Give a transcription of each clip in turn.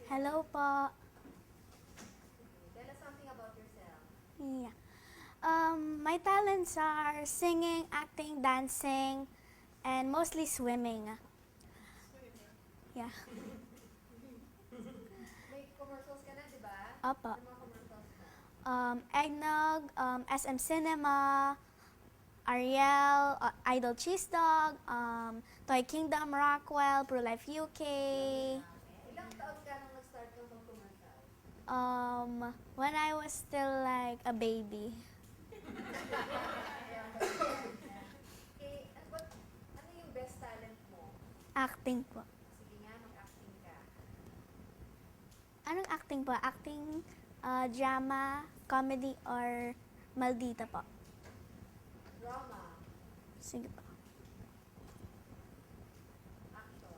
Hello po. Tell us something about yourself. Yeah. My talents are singing, acting, dancing, and mostly swimming. Yeah. May commercials ka na, di ba? Opo. Ano mga commercials mo? Eggnog, SM Cinema, Ariel, Idol Cheese Dog, Toy Kingdom, Rockwell, Pro Life UK. Ilang taon ka nung nag-start kang mag-commercial? When I was still like a baby. Ano yung best talent mo? Acting po. Sige nga, mag-acting ka. Anong acting po? Acting, drama, comedy, or maldita po? Drama, Sige po. actor.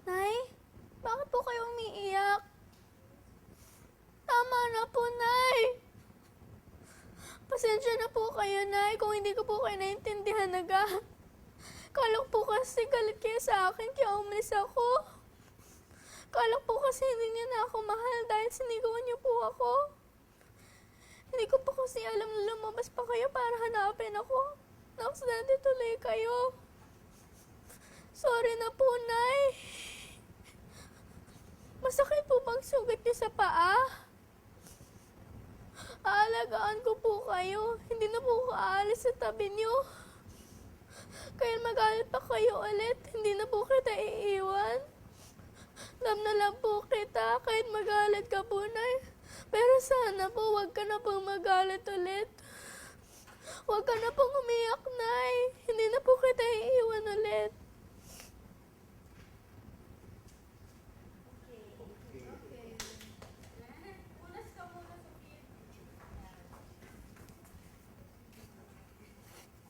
Nay, bakit po kayo umiiyak? Tama na po, Nay. Pasensya na po kayo, Nay, kung hindi ko po kayo naintindihan agad. Kala ko po kasi galit kayo sa akin, kaya umalis ako. Kala ko po kasi hindi niyo na ako mahal dahil sinigawan niyo po ako. Hindi ko po kasi alam na lumabas pa kayo para hanapin ako. Nakaksidente tuloy kayo. Sorry na po, Nay. Masakit po bang sugat niyo sa paa? Aalagaan ko po kayo. Hindi na po ako aalis sa tabi niyo. Kaya magalit pa kayo ulit, hindi na po kita iiwan. Love na lang po kita kahit magalit ka po, Nay. Pero sana po wag ka na pong magalit ulit. Wag ka na pong umiyak, Nay. Hindi na po kita iiwan ulit. Okay. Unas ka muna, Sophia.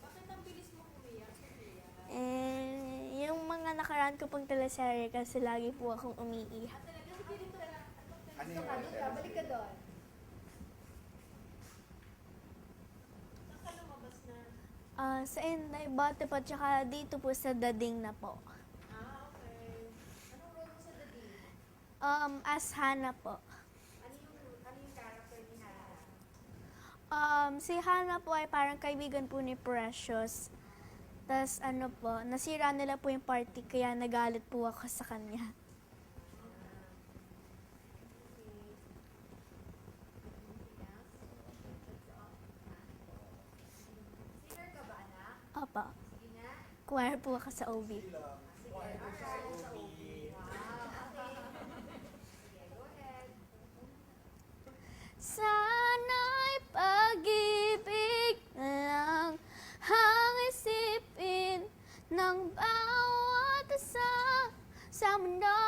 Bakit ang bilis mo umiyak, Sophia? Yung mga nakaraan ko pong teleserye kasi lagi po akong umiiyak. Talaga, sige dito ka na. Ano Gusto yung ka, doon ka, balik ka doon. Saan ka lumabas na? Sa Inday Bate po, tsaka dito po sa Dading na po. Okay. Anong role mo sa Daddy? As Hana po. Ano yung character ni Hannah? Si Hana po ay parang kaibigan po ni Precious. Tapos ano po, nasira nila po yung party kaya nagalit po ako sa kanya. Singer ka ba, anak? Opo, Sige na. choir po ako sa OB. Sige, alright. Sa OP. Wow, okay. Sige, go ahead. Sana'y pag-ibig lang ang isipin ng bawat isa sa mundo.